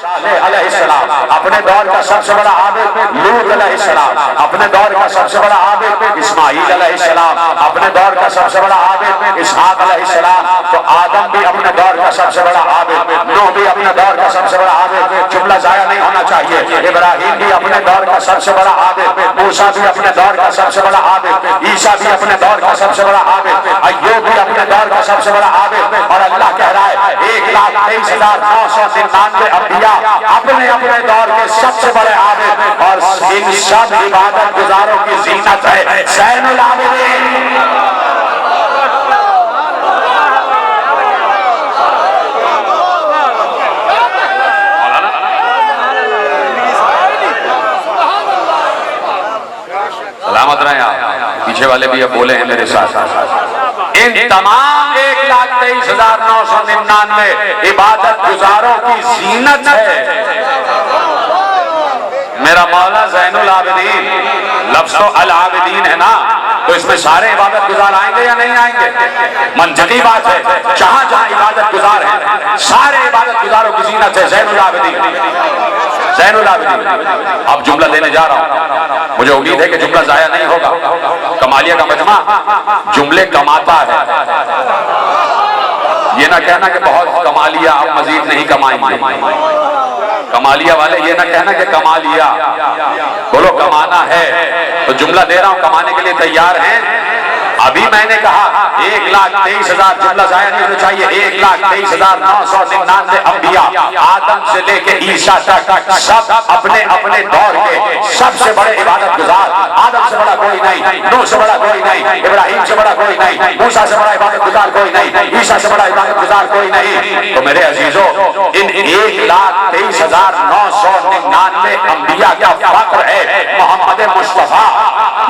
अलैहिस्सलाम अपने दौर का सबसे बड़ा आबिद, लूत अलैहिस्सलाम अपने दौर का सबसे बड़ा आबिद, इस्माईल अलैहिस्सलाम अपने दौर का सबसे बड़ा आबिद, इसहाक अलैहिस्सलाम, तो आदम भी अपने दौर का सबसे बड़ा आबिद, नूह भी अपने दौर का सबसे बड़ा आबिद, जुमला जाया नहीं होना चाहिए। इब्राहिम भी अपने दौर का सबसे बड़ा आबिद, मूसा भी अपने दौर का सबसे बड़ा आबिद, ईसा भी अपने दौर का सबसे बड़ा आबिद, अय्यूब भी अपने दौर का सबसे बड़ा आबिद। और अल्लाह कह रहा है 1,23,999 अंबिया अपने अपने दौर के सबसे बड़े आबिद, और इन सब इबादत गुजारों की जीनत है ज़ैनुल आबिदीन। सलामत रहे आप, पीछे वाले भी अब बोले हैं मेरे साथ। इन तमाम 1,23,999 इबादत गुजारों की जीनत है मेरा मौला ज़ैनुल आबिदीन। लफ्ज़ तो अल आबिदीन है ना, तो इसमें सारे इबादत गुजार आएंगे या नहीं आएंगे? मंजकी बात है, जहां जहां इबादत गुजार है सारे इबादत गुजारों की जीनत है ज़ैनुल आबिदीन, ज़ैनुल आबिदीन। अब जुमला देने जा रहा हूं, मुझे उम्मीद है कि जुमला जाया नहीं होगा। कमालिया का मजमा जुमले कमाता है, ये ना कहना कि बहुत कमा लिया अब मजीद नहीं कमाएंगे। कमालिया वाले ये ना कहना कि कमा लिया, बोलो कमाना है। तो जुमला दे रहा हूं, कमाने के लिए तैयार हैं? अभी मैंने कहा 1,23,000 जुमला जाया नहीं होना चाहिए। 1,23,999 अंबिया आदम से लेके ईसा तक सब अपने अपने दौर के सबसे बड़े इबादत गुजार। आदम से बड़ा कोई नहीं, नूह से बड़ा कोई नहीं, इब्राहिम से बड़ा कोई नहीं, मूसा से बड़ा इबादत गुजार कोई नहीं, ईसा से बड़ा इबादत गुजार कोई नहीं। तो मेरे अजीजों, इन 1,23,999 अंबिया का फख्र है मोहम्मद मुस्तफा।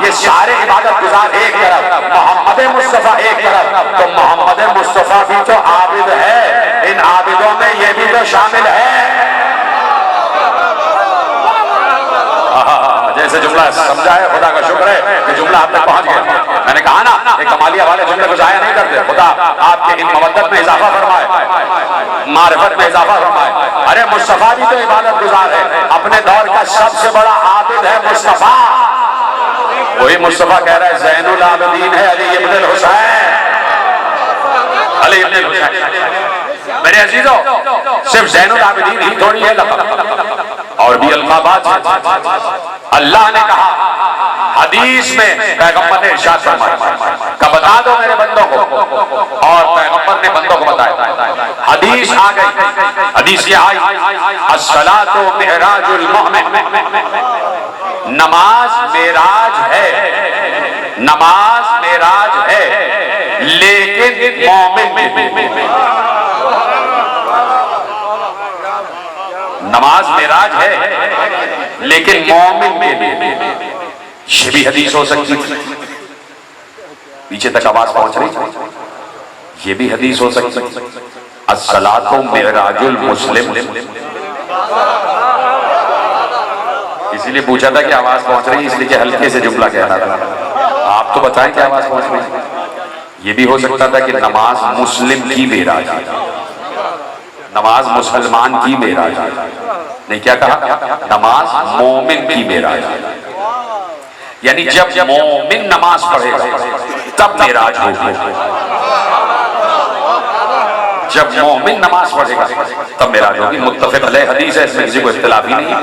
ये सारे इबादत गुजार एक तरफ, मोहम्मद मुस्तफा एक तरफ, तो मोहम्मद मुस्तफा भी तो आबिद है। इन आबिदों में ये भी तो शामिल है। जैसे जुमला समझा है, खुदा का शुक्र है कि जुमला आप तक पहुंच गया। मैंने कहा ना कि कमालिया वाले जुमले को जाया नहीं करते। खुदा आपके इन मवद्दत में इजाफा फरमाए, मारिफत में इजाफा फरमाए। अरे मुस्तफा भी तो इबादत गुजार है, अपने दौर का सबसे बड़ा आबिद है मुस्तफा। वही मुस्तफा कह रहा है ज़ैनुल आबिदीन है अली इब्न हुसैन, अली इब्न हुसैन। मेरे अजीजों, सिर्फ ज़ैनुल आबिदीन ही थोड़ी है लक़ब, और भी अल्क़ाबात हैं। अल्लाह ने कहा हदीस में, पैगंबर ने इरशाद फरमाया का बता दो मेरे बंदों को, और पैगंबर ने बंदों को बताया। हदीस आ गई, हदीस ये आई अस्सलातु मिअराजुल मुमिन, नमाज मेराज है, नमाज मेराज है, लेकिन मोमिन, नमाज मेराज है लेकिन मोमिन के लिए। ये भी हदीस हो सकती थी, पीछे तक आवाज पहुंच रही, ये भी हदीस हो सकती थी। अस्सलातु मिअराजुल मुस्लिम, इसीलिए पूछा था कि आवाज पहुंच रही है, इसलिए कि हल्के से जुमला कह रहा था। आप तो बताएं कि आवाज पहुंच रही है। ये भी हो सकता था कि नमाज मुस्लिम की मेराज है, नमाज मुसलमान की मेराज है। नहीं, क्या कहा? नमाज मोमिन की मेराज है। यानी जब मोमिन नमाज पढ़ेगा तब मेराज होगी, जब मोमिन नमाज पढ़ेगा तब मेराज होगी। मुत्तफ़िक़ अलैह हदीस है, इसमें किसी को इख्तिलाफ ही नहीं है।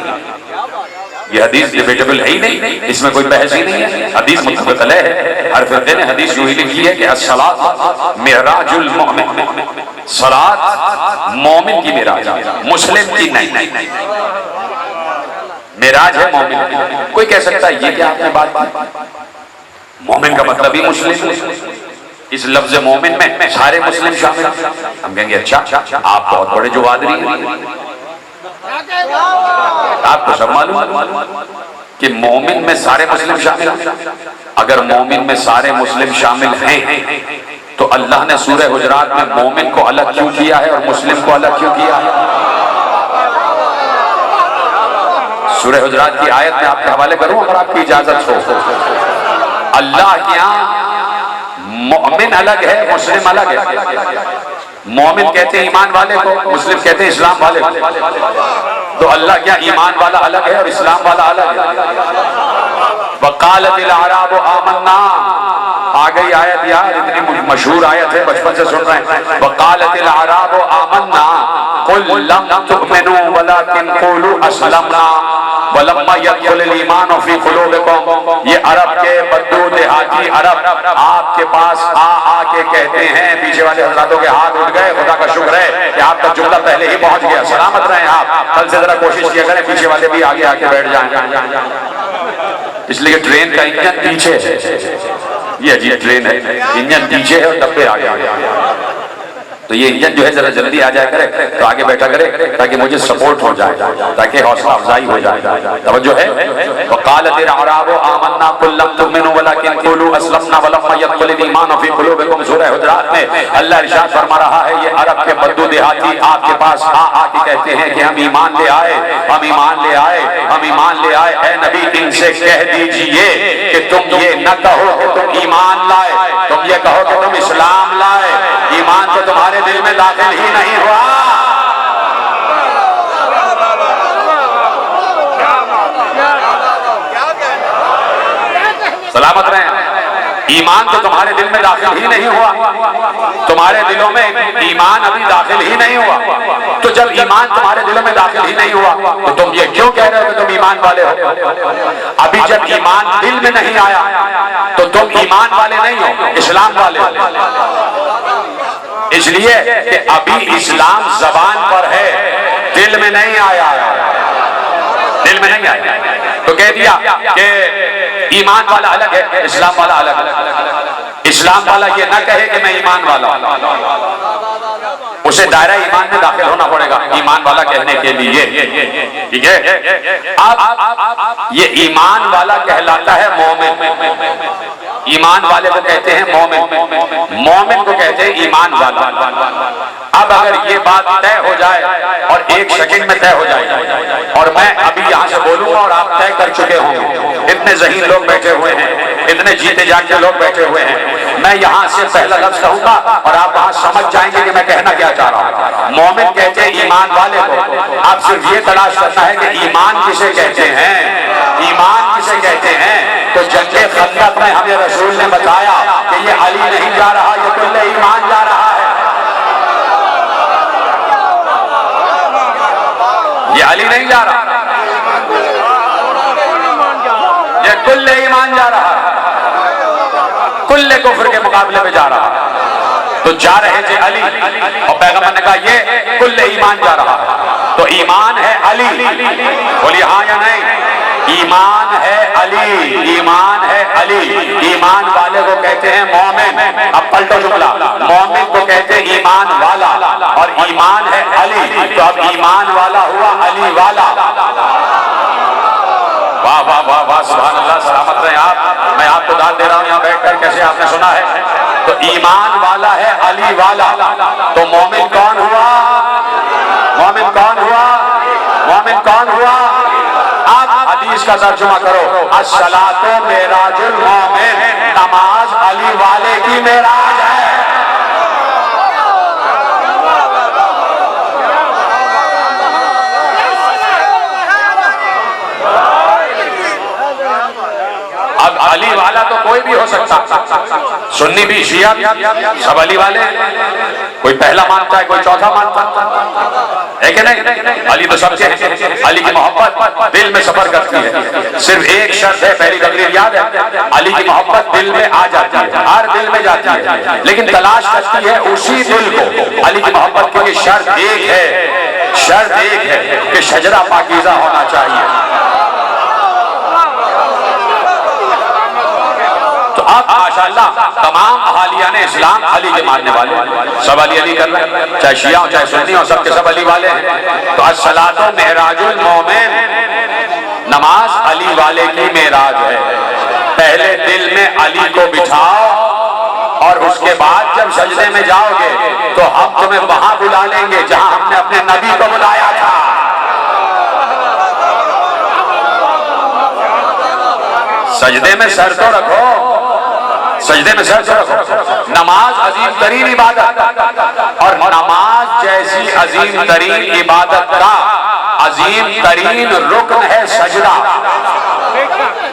ये हदीस डिबेटेबल है ही नहीं, इसमें कोई बहस ही नहीं है। हदीस मुत्तफ़िक़ अलैह है। हर फ़िक़्हे ने हदीस यूं ही लिखी है कि अस्सलात मिअराजुल मुमिन, सलात मोमिन की मेराज, मुस्लिम की नहीं। मेराज है मोमिन की। कोई कह सकता है ये क्या आपने बात, मोमिन का मतलब ही मुस्लिम, इस लफ्ज मोमिन में सारे मुस्लिम शामिल। हम कहेंगे अच्छा, आप बहुत बड़े जो आदमी हैं, आपको सब मालूम कि मोमिन में सारे मुस्लिम शामिल हैं। अगर मोमिन में सारे मुस्लिम शामिल हैं तो अल्लाह ने सूरह हुजरात में मोमिन को अलग क्यों किया है और मुस्लिम को अलग क्यों किया है? सूरह हुजरात की आयत में आपके हवाले करूं अगर आपकी इजाजत हो। अल्लाह के यहाँ मोमिन अलग है, मुस्लिम अलग है। मोमिन कहते हैं ईमान वाले को, मुस्लिम कहते हैं इस्लाम वाले को। तो अल्लाह क्या ईमान वाला अलग है और इस्लाम वाला अलग है। वकालतिल अराबु आमन्ना, आ गई आयत यार, इतनी मशहूर आयत है, बचपन से सुन रहे हैं। वकालतिल अराबु आमन्ना कुल लम तुमिनु वलाकिन कुलू अस्लमना वलम्मा यदखुलुल ईमान फी कुलूबिकुम। ये अरब के बद्दू देहाती अरब आपके पास आ के कहते हैं, पीछे वाले हजरातों के हाथ उठ गए, खुदा का शुक्र है कि आपका जुमला पहले ही पहुंच गया, सलामत रहे आप। कल से जरा कोशिश किया करें पीछे वाले भी आगे आके बैठ जाएं, इसलिए ट्रेन का इंजन पीछे है, ये अजीब ट्रेन है, इंजन पीछे है और डब्बे आगे। तो ये इंजन जो है जरा जल्दी आ जाए करे तो आगे बैठा करे ताकि मुझे सपोर्ट हो जाए, ताकि हौसला अफजाई हो जाए। तवज्जो है। वकालतिल अराबु आमन्ना कुल लम तुमिनु वलाकिन कुलू अस्लमना वलम्मा यदखुलुल ईमान फी कुलूबिकुम। सूरह हुजरात में अल्लाह इरशाद फरमा रहा है, ये अरब के बद्दू देहाती आपके पास आ के कहते हैं कि हम ईमान ले आए, हम ईमान ले आए, हम ईमान ले आए। ऐ नबी, इनसे कह दीजिए कि तुम ये न कहो कि तुम ईमान लाए, तुम ये कहो कि तुम इस्लाम लाए। ईमान तो तुम्हारे दिल में दाखिल ही नहीं हुआ। सलामत रहें। ईमान तो तुम्हारे दिल में दाखिल ही नहीं हुआ, तुम्हारे दिलों में ईमान अभी दाखिल ही नहीं हुआ। तो जब ईमान तुम्हारे दिलों में दाखिल ही नहीं हुआ तो तुम ये क्यों कह रहे हो कि तुम ईमान वाले हो? अभी जब ईमान दिल में नहीं आया तो तुम ईमान वाले नहीं हो, इस्लाम वाले हो। इसलिए कि अभी इस्लाम जबान पर है, दिल में नहीं आया, दिल में नहीं आया। तो कह दिया कि ईमान वाला अलग है, इस्लाम वाला अलग है। इस्लाम वाला ये ना कहे कि मैं ईमान वाला, उसे दायरा ईमान में दाखिल होना पड़ेगा ईमान वाला कहने के लिए, ठीक है। अब ये ईमान वाला कहलाता है मोमिन। ईमान वाले को कहते हैं मोमिन, मोमिन को कहते हैं ईमान वाला। अब अगर ये बात तय हो जाए और एक सेकंड में तय हो जाए और मैं अभी यहाँ से बोलूंगा और आप तय कर चुके होंगे, इतने ज़हीन लोग बैठे हुए हैं, इतने जीते जागते लोग बैठे हुए हैं, मैं यहाँ से पहला लफ्ज कहूंगा और आप वहां समझ जाएंगे कि मैं कहना क्या चाह रहा हूँ। मोमिन कहते हैं ईमान वाले को। आप सिर्फ ये तलाश करना है कि ईमान किसे कहते हैं, ईमान किसे कहते हैं। तो जंगे खंदक में हमें रसूल ने बताया कि ये अली नहीं जा रहा, ये कुल्ले ईमान जा रहा है, ये अली नहीं जा रहा, ये कुल्ले ईमान जा रहा है, कुल्ले कुफ्र के मुकाबले में जा रहा है। तो जा रहे थे अली और पैगंबर ने कहा ये कुल्ले ईमान जा रहा है। तो ईमान है अली, बोलिए हाँ या नहीं? ईमान है अली, ईमान है अली। ईमान वाले को कहते हैं मोमिन। अब पलटो जुमला, मोमिन को कहते हैं ईमान वाला और ईमान है अली। तो अब ईमान वाला हुआ अली वाला। वाह वाह वाह वाह, सुभान अल्लाह, सलामत रहे आप। मैं आपको दाद दे रहा हूँ यहाँ बैठकर, कैसे आपने सुना है? तो ईमान वाला है अली वाला। तो मोमिन कौन हुआ? मोमिन कौन हुआ? मोमिन कौन हुआ? आप हदीस का तर्जुमा करो, अस्सलातो मेराजुल मोमिन, नमाज अली वाले की मेराज है। अब अली वाला तो कोई भी हो सकता, सुन्नी भी शिया सब अली वाले, कोई पहला मानता है, कोई चौथा मानता है कि नहीं? अली तो सबके हैं। अली की मोहब्बत दिल में सफर करती है। सिर्फ एक शर्त है, पहली तकरीर याद है, अली की मोहब्बत दिल में आ जाती है, हर दिल में जाती है, लेकिन तलाश करती है उसी दिल को अली की मोहब्बत, क्योंकि शर्त एक है, शर्त एक है कि शजरा पाकीज़ा होना चाहिए। तो अब माशाअल्लाह तमाम अहालिया ने इस्लाम अली के मानने वाले, सब अली अली कर रहे हैं, चाहे शिया हो चाहे सुन्नी हो, सबके सब अली वाले हैं। तो अस्सलातो मेराजुल मोमिन, नमाज अली वाले की मेराज है। पहले दिल में अली को बिठाओ और उसके बाद जब सजदे में जाओगे तो हम तुम्हें वहां बुला लेंगे जहां हमने अपने नबी को बुलाया था। सजदे में सर तो रखो, सजदे में सर तो रखो। नमाज अजीम तरीन इबादत और नमाज जैसी अजीम तरीन इबादत का अजीम तरीन रुकन है सजदा।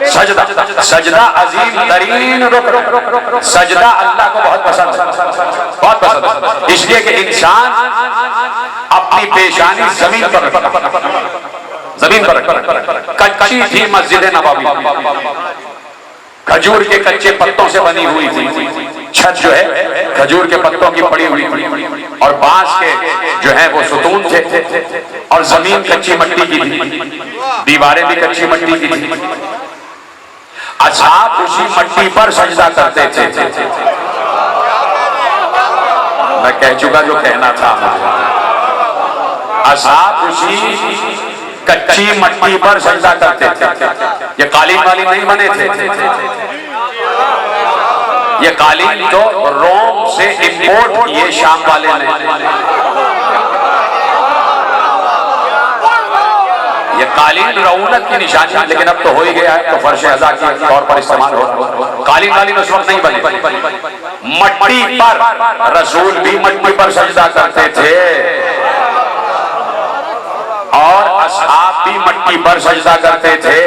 सजदा सजदा अजीम तरीन रुकन। सजदा अल्लाह को बहुत पसंद है, बहुत पसंद, इसलिए कि इंसान अपनी पेशानी जमीन पर कच्ची थी मस्जिद नबवी, खजूर के कच्चे पत्तों से बनी हुई थी। छत जो है खजूर के पत्तों की पड़ी हुई थी और बांस के जो है वो सुतून थे और जमीन कच्ची मिट्टी की थी, दीवारें भी कच्ची मिट्टी की थी। असहाब उसी मिट्टी पर सजदा करते थे। मैं कह चुका जो कहना था। असहाब उसी कच्ची मिट्टी पर सजदा करते थे। ये कालीन वाली नहीं बने थे, ये कालीन तो रोम से इंपोर्ट किए शाम वाले ने। ये कालीन रऊनत की निशानी, लेकिन अब तो हो ही गया है तो फर्श अज़ा के तौर पर इस्तेमाल हो। कालीन वालीन उस वक्त नहीं बने। मिट्टी पर रसूल भी मिट्टी पर सजदा करते थे और असहाब भी मिट्टी पर सजदा करते थे।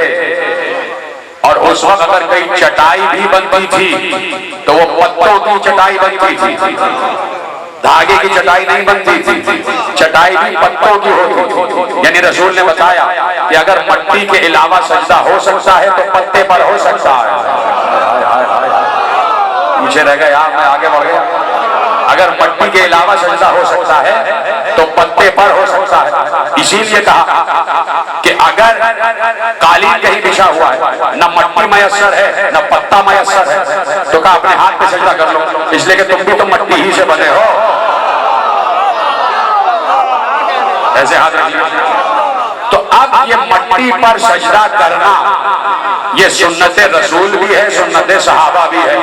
और उस वक्त अगर कहीं चटाई भी बनती थी तो वो पत्तों की चटाई बनती थी, धागे की चटाई नहीं बनती थी, चटाई भी पत्तों की होती थी। यानी रसूल ने बताया कि अगर मिट्टी के अलावा सजदा हो सकता है तो पत्ते पर हो सकता है। पीछे रह गया, मैं आगे बढ़ गया। अगर मिट्टी के अलावा सजदा हो सकता है तो पत्ते पर हो सकता है। इसीलिए कहा कि अगर कालीन कहीं बिछा हुआ है, न मिट्टी मयस्सर है न पत्ता मयस्सर है, तो कहा अपने हाथ पे सजदा कर लो, इसलिए कि तुम भी तो मिट्टी ही से बने हो। ऐसे हाथ रखिए। तो अब ये मिट्टी पर सजदा करना ये सुन्नत रसूल भी है, सुन्नत सहाबा भी है।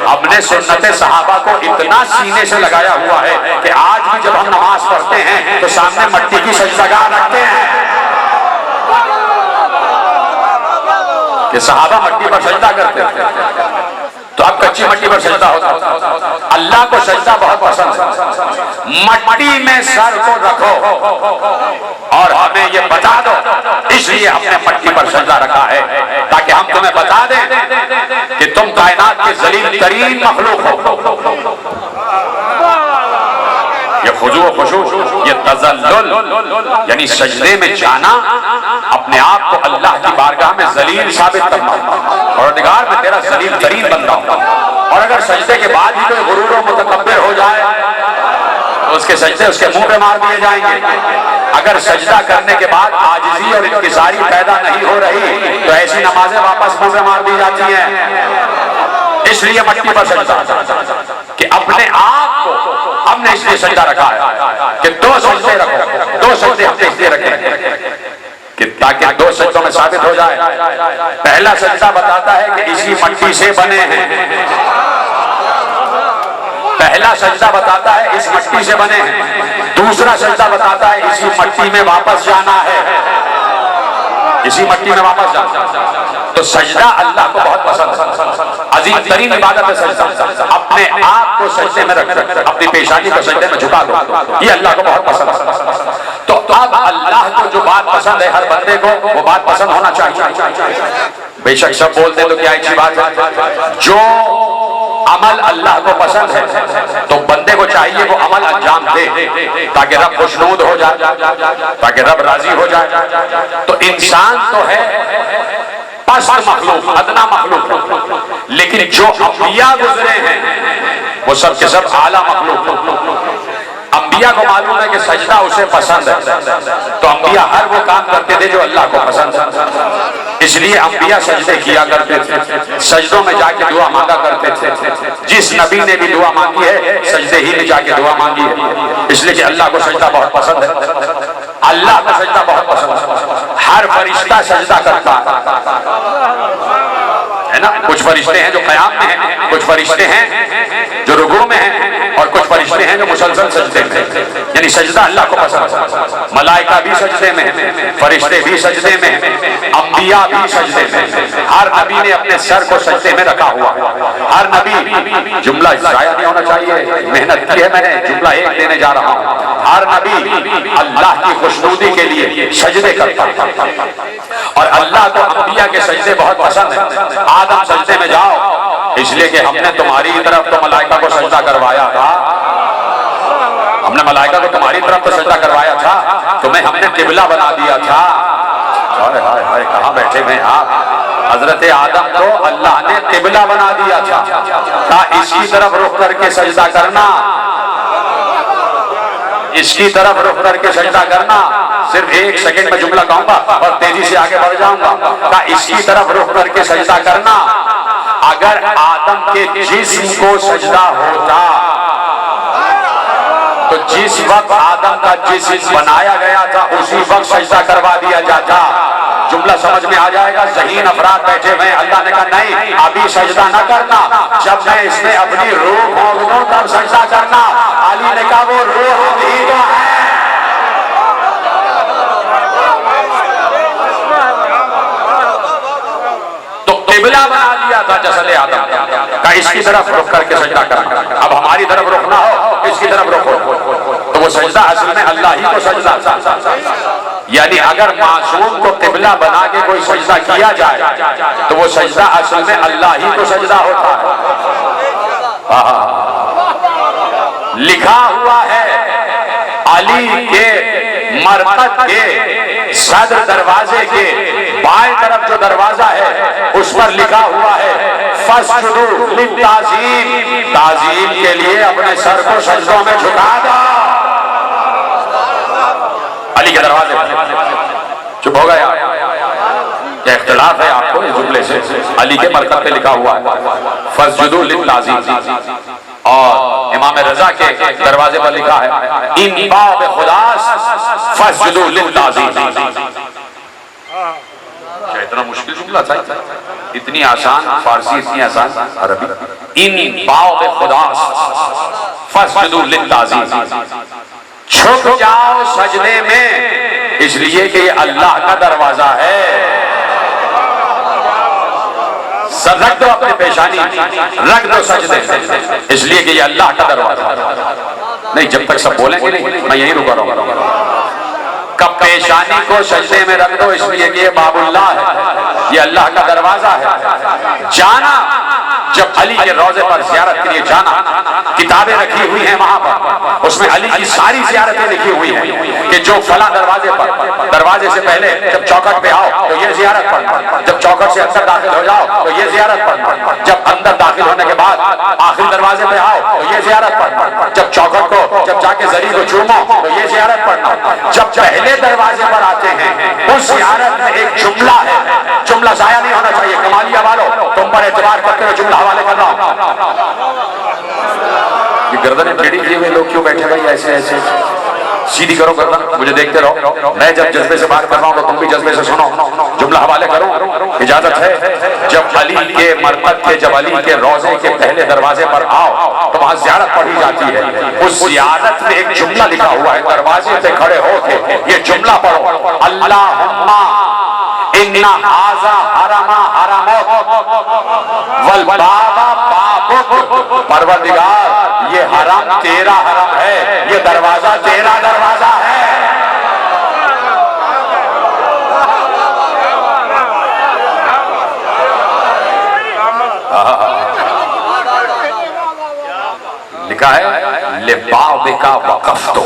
हमने सुन्नत सहाबा को इतना सीने से लगाया हुआ है कि आज भी जब हम नमाज पढ़ते हैं तो सामने मिट्टी की सजदागाह रखते हैं कि सहाबा मिट्टी पर सजदा करते हैं। तो अब कच्ची मिट्टी पर सजदा होता। अल्लाह को सजदा बहुत पसंद है। मिट्टी में सर को रखो और हमें ये बता दो, इसलिए हमने मिट्टी पर सजदा रखा है ताकि हम तुम्हें बता दें कि तुम कायनात के जलील तरीन मखलूक हो। ये खुजू व खुशू, ये तज़ल्लुल यानी सजदे में जाना, अपने आप को अल्लाह की बारगाह में जलील साबित करना और निगार में तेरा जलील तरीन बंदा हो। और अगर सजदे के बाद ही कोई गुरूर व मुतकब्बिर हो जाए तो उसके सजदे उसके मुंह पे मार दिए जाएंगे। अगर सजदा करने के बाद आजिज़ी और इंकिसारी पैदा नहीं हो रही तो ऐसी नमाजें वापस मुंह पे मार दी जाती हैं। इसलिए मिट्टी पर सजदा कि अपने आप को हमने इसलिए सजदा रखा है कि दो सजदे रखो, दो सजदे हमने इसलिए रखे कि ताकि दो सजदों में साबित हो जाए। पहला सजदा बताता है कि इसी मिट्टी से बने हैं। पहला सजदा बताता है इस मिट्टी से बने हैं। दूसरा सजदा बताता है इसी मिट्टी में वापस जाना है, इसी मिट्टी में वापस जाना। तो सजदा अल्लाह को बहुत पसंद है। अजीम तरीन इबादत है सजदा। अपने आप को सजदे में रख, अपनी पेशानी को सजदे में झुका दो, ये अल्लाह को बहुत पसंद है। तो अब अल्लाह को जो बात पसंद है हर बंदे को वो बात पसंद होना चाहिए। बेशक सब बोलते तो क्या अच्छी बात है। जो अमल अल्लाह को पसंद है तो बंदे को चाहिए वो अमल अंजाम दे ताकि रब खुशनूद हो जाए, ताकि रब राजी हो जाए। तो इंसान तो है पस्त मखलूक, अदना मखलूक, लेकिन जो अंबिया गुजरे हैं वो सब के सब आला मखलूक। अंबिया को मालूम है कि सजदा उसे पसंद है तो अंबिया हर वो काम करते थे जो अल्लाह को पसंद है। इसलिए अंबिया सजदे किया करते थे, सजदों में जाके दुआ मांगा करते थे। जिस नबी ने भी दुआ मांगी है सजदे ही में जाके दुआ मांगी है, इसलिए कि अल्लाह को सजदा बहुत पसंद है। अल्लाह को सजदा बहुत पसंद है। हर फरिश्ता सजदा करता है ना। कुछ फरिश्ते हैं जो क़याम में हैं, कुछ फरिश्ते हैं जो रुकू में हैं और कुछ फरिश्ते में हैं जो मुसलसल सजदे में, यानी सजदा अल्लाह को पसंद है। मलाइका भी सजदे में, फरिश्ते भी सजदे में, अंबिया भी सजदे में। हर नबी ने अपने सर को सजदे में रखा हुआ। हर नबी, जुमला जाया नहीं होना चाहिए, मेहनत की है मैंने, जुमला एक देने जा रहा हूँ। हर नबी अल्लाह की खुशनुदी के लिए सजदे करता और अल्लाह को अंबिया के सजदे बहुत पसंद है। आदम सजदे में जाओ, इसलिए कि हमने तुम्हारी तरफ तो मलाइका को सजदा करवाया था, हमने मलाइका को तुम्हारी तरफ तो सजदा करवाया था, तुम्हें हमने किबला बना दिया था। हाय हाय हाय, कहाँ बैठे हुए आप? हजरत आदम को अल्लाह ने किबला बना दिया था, कहा इसकी तरफ रुख करके सजदा करना, इसकी तरफ रुख करके सजदा करना। सिर्फ एक सेकंड में जुमला कहूंगा और तेजी से आगे बढ़ जाऊंगा। कहा इसकी तरफ रुख करके सजदा करना। अगर आदम के जिस्म को सजदा होता तो जिस वक्त आदम का जिस्म बनाया गया था उसी वक्त सजदा करवा दिया जाता। जुमला समझ में आ जाएगा। ज़हीन अफराद बैठे हुए, अल्लाह ने कहा नहीं अभी सजदा न करना, जब मैं इसमें अपनी रूह भोग दूं तब सजदा करना। अली ने कहा वो रूह ही तो है। तो किबला बना दिया था जसले आदम का, इसकी तरफ रुख करके सजदा करना। अब हमारी तरफ रुख ना हो, इसकी तरफ रुख हो, तो वो सजदा असल में अल्लाह ही को सजदा। यानी अगर मासूम को किबला बना के कोई सजदा किया जाए तो वो सजदा असल में अल्लाह ही को सजदा होता है। लिखा हुआ है अली के मरकत के सदर दरवाजे के बाएं तरफ जो दरवाजा है उस पर लिखा हुआ है फस्जुदू लित्ताज़ीम, ताज़ीम के लिए अपने सर को सजदों में झुका दो। अली के दरवाजे पर चुप हो गया। क्या इख्तिलाफ है आपको इस जुमले से? अली के मरकत पे लिखा हुआ है फस्जुदू लित्ताज़ीम, और इमाम रजा के दरवाजे पर लिखा है इन बाब खुदास फस्जुदू लित्ताज़ीम। क्या इतना मुश्किल जुमला था? इतनी आसान फारसी, इतनी आसान अरबी। इन बाब खुदास फस्जुदू लित्ताज़ीम, झुक जाओ सजदे में, इसलिए कि ये अल्लाह का दरवाजा है। सर रख दो अपने पेशानी, रख दो सजदे, इसलिए कि ये अल्लाह का दरवाजा। नहीं, जब तक सब बोलेंगे नहीं मैं यही रुका रहूंगा। कब पेशानी को सजदे में रख दो, इसलिए कि ये बाबुल्लाह है, ये अल्लाह का दरवाजा है। जाना जब अली के रोजे पर ज़ियारत के लिए जाना, किताबें रखी हुई हैं वहां पर, उसमें अली की सारी ज़ियारतें लिखी हुई हैं कि जो फला दरवाजे पर, दरवाजे से पहले जब चौखट पे आओ तो ये ज़ियारत पढ़ना, जब चौखट से अंदर दाखिल हो जाओ तो ये ज़ियारत पढ़ना, जब अंदर दाखिल होने के बाद आखिरी दरवाजे पे आओ तो ये ज़ियारत पढ़ना, जब चौखट को जब जाके जरी को चूमो तो ये ज़ियारत पढ़ना। जब पहले दरवाजे पर आते हैं उस ज़ियारत में एक जुमला है, जुमला जाया नहीं होना चाहिए। कमालिया वालों, तुम पर एतबार करते हुए जुमला हवाले कर रहा हूं। ये गर्दनें टेढ़ी किए हुए लोग क्यों बैठे भाई ऐसे ऐसे? सीधी करो गर्दन, मुझे देखते रहो। मैं जब जज्बे से बात कर रहा हूं तो तुम भी जज्बे से सुनो। जुमला हवाले करो, इजाजत है। जब अली के मरकत के, जब अली के रोजे के पहले दरवाजे पर आओ तो वहां ज़ियारत पढ़ी जाती है। उस ज़ियारत में एक जुमला लिखा हुआ है, दरवाजे पे खड़े होके ये जुमला पढ़ो, अल्लाहुम्मा इन्ना हाज़ा हरमा हरमुक वल बाबा बाबुक। परवरदिगार ये हरम तेरा हरम है, ये दरवाजा तेरा दरवाजा है। लिखा है लिबाबिका वक़फ़्तु,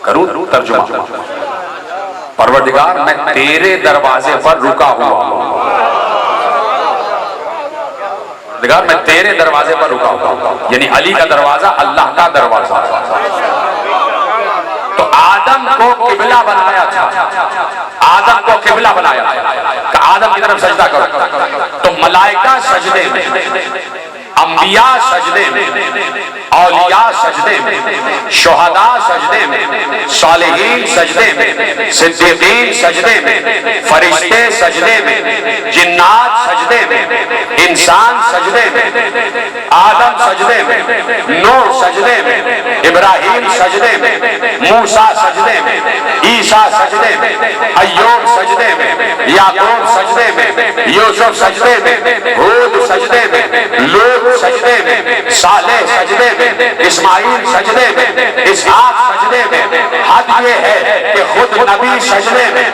करूं तर्जुमा। परवरदिगार मैं तेरे दरवाजे पर रुका हुआ हूं, परवरदिगार मैं तेरे दरवाजे पर रुका हुआ हूं, यानी अली का दरवाजा अल्लाह का दरवाजा। तो आदम को किबला बनाया था, आदम को किबला बनाया था, आदम की तरफ सजदा करो। तो मलाइका सजदे में, अंबिया सजदे में, औलिया सजदे में, शुहदा सजदे में, सालिहीन सजदे में, सिद्दीकीन सजदे में, फरिश्ते सजदे में, जिन्नात सजदे में, इंसान सजदे में, आदम सजदे में, नूह सजदे में, इब्राहिम सजदे में, मूसा सजदे में, ईसा सजदे में, अय्यूब सजदे में, याकूब सजदे में, यूसुफ सजदे में, हूद सजदे में, लूत सजदे में, सालेह सजदे में, इस्माइल सजदे में, इसहाक सजदे में। हद ये है कि खुद नबी सजदे में।